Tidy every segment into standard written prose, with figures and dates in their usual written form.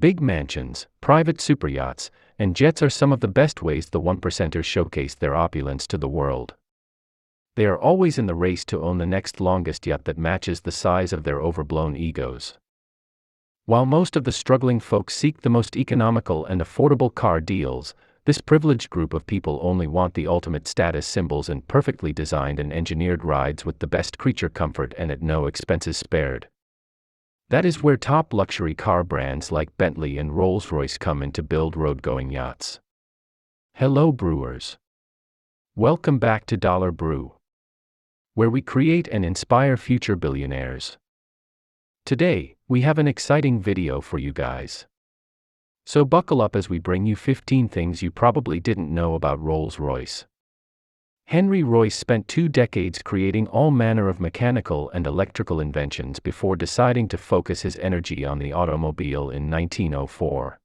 Big mansions, private superyachts, and jets are some of the best ways the one-percenters showcase their opulence to the world. They are always in the race to own the next longest yacht that matches the size of their overblown egos. While most of the struggling folks seek the most economical and affordable car deals, this privileged group of people only want the ultimate status symbols and perfectly designed and engineered rides with the best creature comfort and at no expenses spared. That is where top luxury car brands like Bentley and Rolls-Royce come in to build road-going yachts. Hello brewers. Welcome back to Dollar Brew, where we create and inspire future billionaires. Today, we have an exciting video for you guys. So buckle up as we bring you 15 things you probably didn't know about Rolls-Royce. Henry Royce spent 2 decades creating all manner of mechanical and electrical inventions before deciding to focus his energy on the automobile in 1904.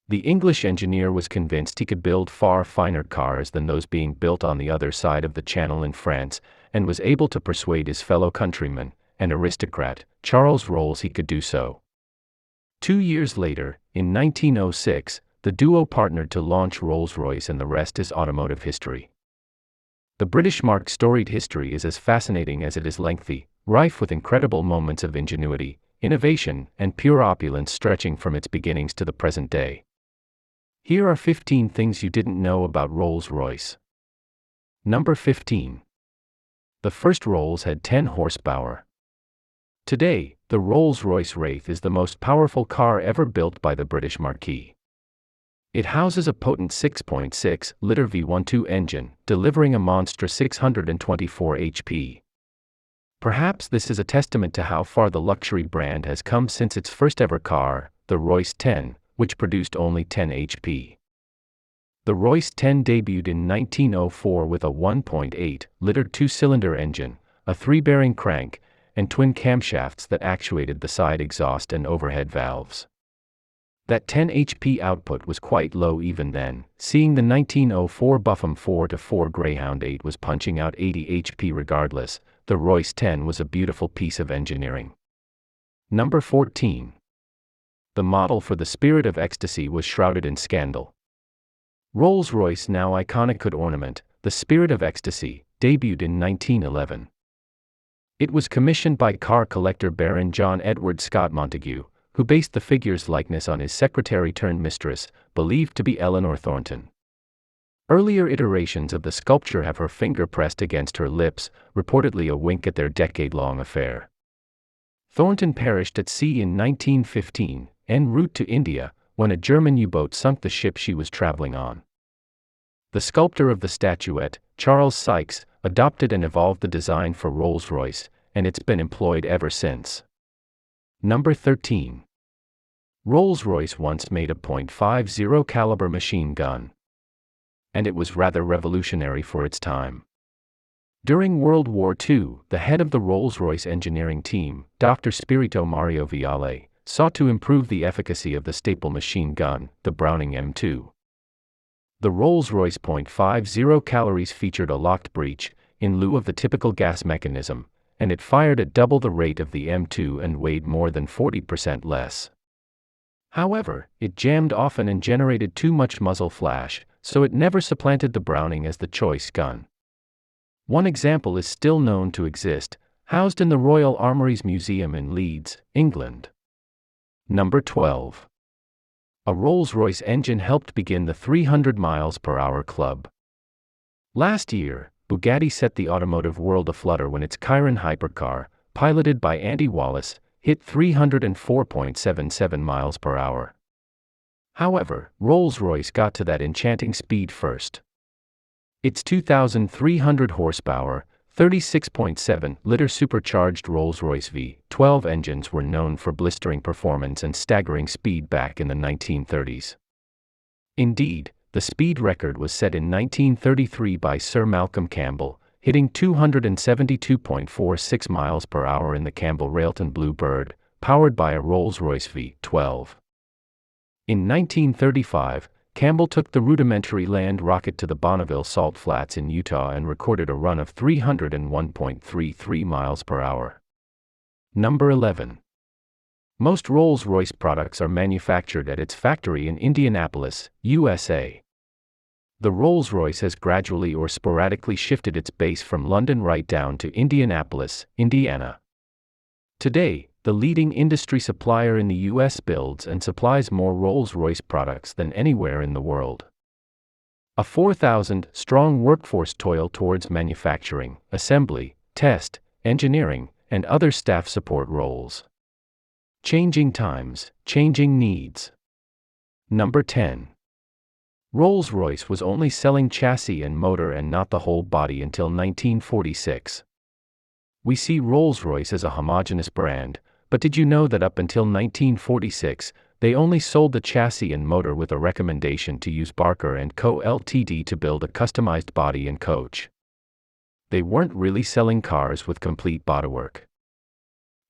The English engineer was convinced he could build far finer cars than those being built on the other side of the Channel in France, and was able to persuade his fellow countryman, an aristocrat, Charles Rolls, he could do so. 2 years later, in 1906, the duo partnered to launch Rolls-Royce, and the rest is automotive history. The British marque's storied history is as fascinating as it is lengthy, rife with incredible moments of ingenuity, innovation, and pure opulence stretching from its beginnings to the present day. Here are 15 things you didn't know about Rolls-Royce. Number 15. The first Rolls had 10 horsepower. Today, the Rolls-Royce Wraith is the most powerful car ever built by the British marquis. It houses a potent 6.6-liter V12 engine, delivering a monstrous 624 HP. Perhaps this is a testament to how far the luxury brand has come since its first ever car, the Royce 10, which produced only 10 HP. The Royce 10 debuted in 1904 with a 1.8-liter 2-cylinder engine, a 3-bearing crank, and twin camshafts that actuated the side exhaust and overhead valves. That 10 HP output was quite low even then, seeing the 1904 Buffum 4x4 Greyhound 8 was punching out 80 HP regardless. The Royce 10 was a beautiful piece of engineering. Number 14. The model for the Spirit of Ecstasy was shrouded in scandal. Rolls-Royce now iconic hood ornament, the Spirit of Ecstasy, debuted in 1911. It was commissioned by car collector Baron John Edward Scott Montague, who based the figure's likeness on his secretary-turned-mistress, believed to be Eleanor Thornton. Earlier iterations of the sculpture have her finger pressed against her lips, reportedly a wink at their decade-long affair. Thornton perished at sea in 1915, en route to India, when a German U-boat sunk the ship she was traveling on. The sculptor of the statuette, Charles Sykes, adopted and evolved the design for Rolls-Royce, and it's been employed ever since. Number 13. Rolls-Royce once made a .50 caliber machine gun. And it was rather revolutionary for its time. During World War II, the head of the Rolls-Royce engineering team, Dr. Spirito Mario Viale, sought to improve the efficacy of the staple machine gun, the Browning M2. The Rolls-Royce .50 calories featured a locked breech, in lieu of the typical gas mechanism, and it fired at double the rate of the M2 and weighed more than 40% less. However, it jammed often and generated too much muzzle flash, so it never supplanted the Browning as the choice gun. One example is still known to exist, housed in the Royal Armouries Museum in Leeds, England. Number 12. A Rolls-Royce engine helped begin the 300 miles per hour club. Last year, Bugatti set the automotive world aflutter when its Chiron hypercar, piloted by Andy Wallace, hit 304.77 miles per hour. However, Rolls-Royce got to that enchanting speed first. Its 2,300 horsepower, 36.7-liter supercharged Rolls-Royce V12 engines were known for blistering performance and staggering speed back in the 1930s. Indeed, the speed record was set in 1933 by Sir Malcolm Campbell, hitting 272.46 miles per hour in the Campbell-Railton Bluebird, powered by a Rolls-Royce V12. In 1935, Campbell took the rudimentary land rocket to the Bonneville Salt Flats in Utah and recorded a run of 301.33 miles per hour. Number 11. Most Rolls-Royce products are manufactured at its factory in Indianapolis, USA. The Rolls-Royce has gradually or sporadically shifted its base from London right down to Indianapolis, Indiana. Today, the leading industry supplier in the U.S. builds and supplies more Rolls-Royce products than anywhere in the world. A 4,000-strong workforce toil towards manufacturing, assembly, test, engineering, and other staff support roles. Changing times, changing needs. Number 10. Rolls-Royce was only selling chassis and motor and not the whole body until 1946. We see Rolls-Royce as a homogeneous brand, but did you know that up until 1946, they only sold the chassis and motor with a recommendation to use Barker & Co. Ltd. to build a customized body and coach? They weren't really selling cars with complete bodywork.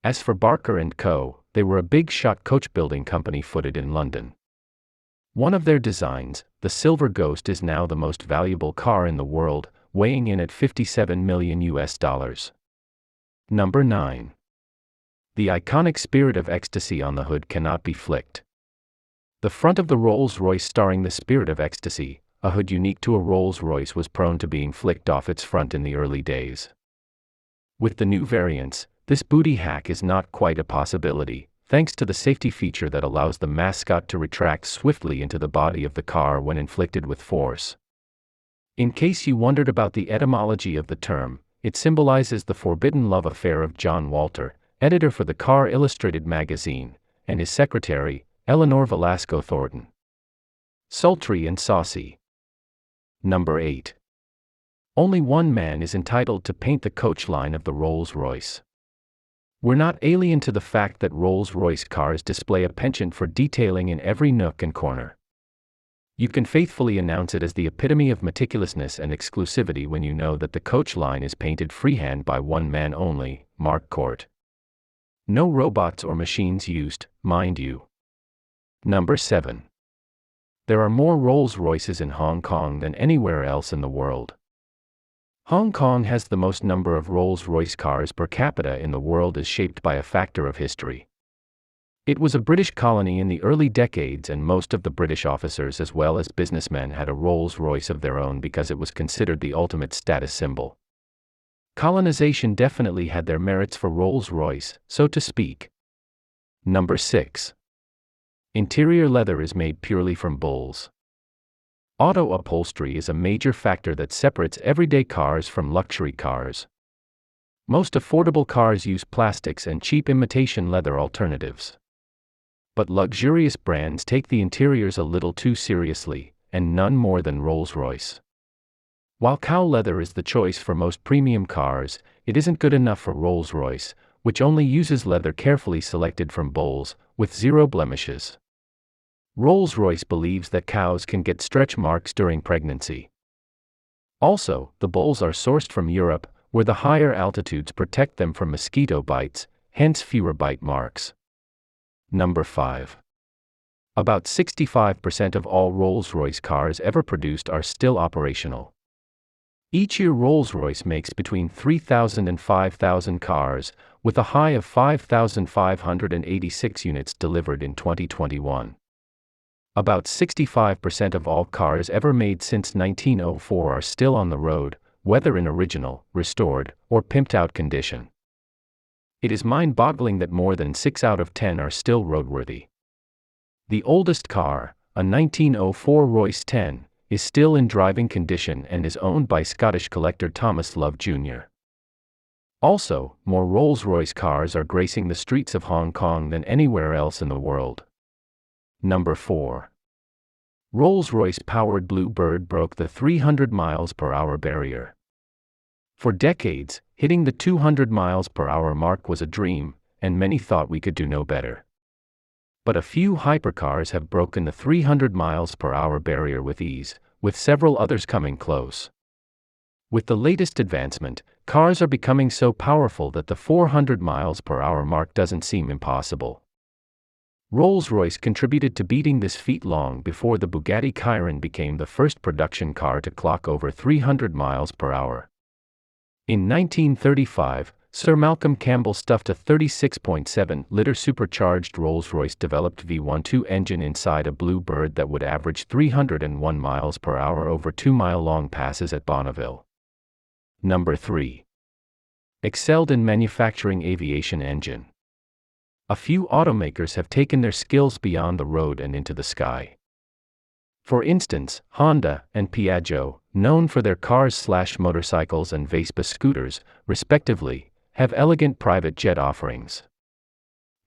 As for Barker & Co., they were a big-shot coach-building company footed in London. One of their designs, the Silver Ghost, is now the most valuable car in the world, weighing in at $57 million. Number 9. The iconic Spirit of Ecstasy on the hood cannot be flicked. The front of the Rolls-Royce starring the Spirit of Ecstasy, a hood unique to a Rolls-Royce, was prone to being flicked off its front in the early days. With the new variants, this booty hack is not quite a possibility, thanks to the safety feature that allows the mascot to retract swiftly into the body of the car when inflicted with force. In case you wondered about the etymology of the term, it symbolizes the forbidden love affair of John Walter, editor for the Car Illustrated magazine, and his secretary, Eleanor Velasco Thornton. Sultry and saucy. Number 8. Only one man is entitled to paint the coach line of the Rolls-Royce. We're not alien to the fact that Rolls-Royce cars display a penchant for detailing in every nook and corner. You can faithfully announce it as the epitome of meticulousness and exclusivity when you know that the coach line is painted freehand by one man only, Mark Court. No robots or machines used, mind you. Number 7. There are more Rolls-Royces in Hong Kong than anywhere else in the world. Hong Kong has the most number of Rolls-Royce cars per capita in the world, as shaped by a factor of history. It was a British colony in the early decades, and most of the British officers as well as businessmen had a Rolls-Royce of their own because it was considered the ultimate status symbol. Colonization definitely had their merits for Rolls-Royce, so to speak. Number 6. Interior leather is made purely from bulls. Auto upholstery is a major factor that separates everyday cars from luxury cars. Most affordable cars use plastics and cheap imitation leather alternatives. But luxurious brands take the interiors a little too seriously, and none more than Rolls-Royce. While cow leather is the choice for most premium cars, it isn't good enough for Rolls-Royce, which only uses leather carefully selected from bulls, with 0 blemishes. Rolls-Royce believes that cows can get stretch marks during pregnancy. Also, the bulls are sourced from Europe, where the higher altitudes protect them from mosquito bites, hence fewer bite marks. Number 5. About 65% of all Rolls-Royce cars ever produced are still operational. Each year Rolls-Royce makes between 3,000 and 5,000 cars, with a high of 5,586 units delivered in 2021. About 65% of all cars ever made since 1904 are still on the road, whether in original, restored, or pimped-out condition. It is mind-boggling that more than 6 out of 10 are still roadworthy. The oldest car, a 1904 Royce 10, is still in driving condition and is owned by Scottish collector Thomas Love Jr. Also, more Rolls-Royce cars are gracing the streets of Hong Kong than anywhere else in the world. Number 4. Rolls-Royce powered Bluebird broke the 300 miles per hour barrier. For decades, hitting the 200 miles per hour mark was a dream, and many thought we could do no better. But a few hypercars have broken the 300 miles per hour barrier with ease, with several others coming close. With the latest advancement, cars are becoming so powerful that the 400 miles per hour mark doesn't seem impossible. Rolls-Royce contributed to beating this feat long before the Bugatti Chiron became the first production car to clock over 300 miles per hour. In 1935, Sir Malcolm Campbell stuffed a 36.7-liter supercharged Rolls-Royce developed V12 engine inside a Blue Bird that would average 301 miles per hour over 2-mile-long passes at Bonneville. Number 3. Excelled in manufacturing aviation engine. A few automakers have taken their skills beyond the road and into the sky. For instance, Honda and Piaggio, known for their cars/motorcycles and Vespa scooters, respectively, have elegant private jet offerings.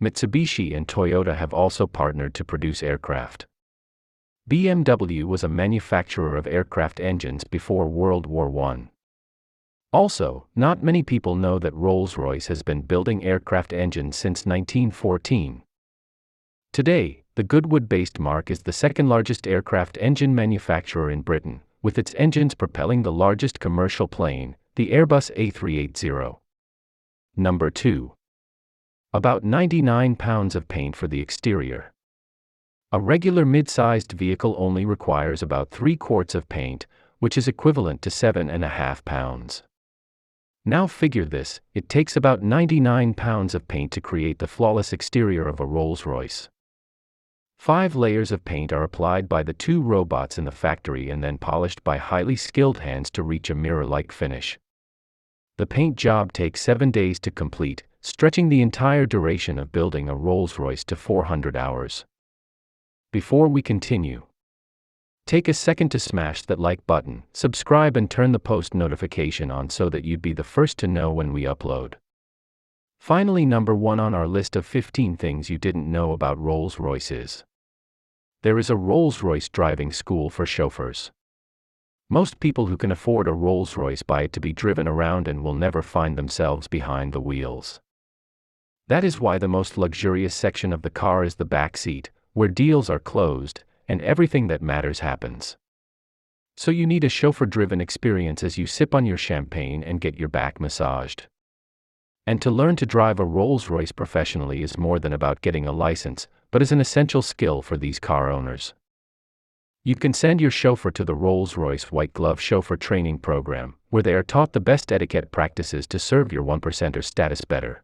Mitsubishi and Toyota have also partnered to produce aircraft. BMW was a manufacturer of aircraft engines before World War I. Also, not many people know that Rolls-Royce has been building aircraft engines since 1914. Today, the Goodwood-based Mark is the second-largest aircraft engine manufacturer in Britain, with its engines propelling the largest commercial plane, the Airbus A380. Number 2. About 99 pounds of paint for the exterior. A regular mid-sized vehicle only requires about 3 quarts of paint, which is equivalent to 7.5 pounds. Now figure this, it takes about 99 pounds of paint to create the flawless exterior of a Rolls-Royce. 5 layers of paint are applied by the 2 robots in the factory and then polished by highly skilled hands to reach a mirror-like finish. The paint job takes 7 days to complete, stretching the entire duration of building a Rolls-Royce to 400 hours. Before we continue, take a second to smash that like button, subscribe and turn the post notification on so that you'd be the first to know when we upload. Finally, number 1 on our list of 15 things you didn't know about Rolls-Royce is: there is a Rolls-Royce driving school for chauffeurs. Most people who can afford a Rolls-Royce buy it to be driven around and will never find themselves behind the wheels. That is why the most luxurious section of the car is the back seat, where deals are closed, and everything that matters happens. So you need a chauffeur-driven experience as you sip on your champagne and get your back massaged. And to learn to drive a Rolls-Royce professionally is more than about getting a license, but is an essential skill for these car owners. You can send your chauffeur to the Rolls-Royce White Glove Chauffeur Training Program, where they are taught the best etiquette practices to serve your 1%er status better.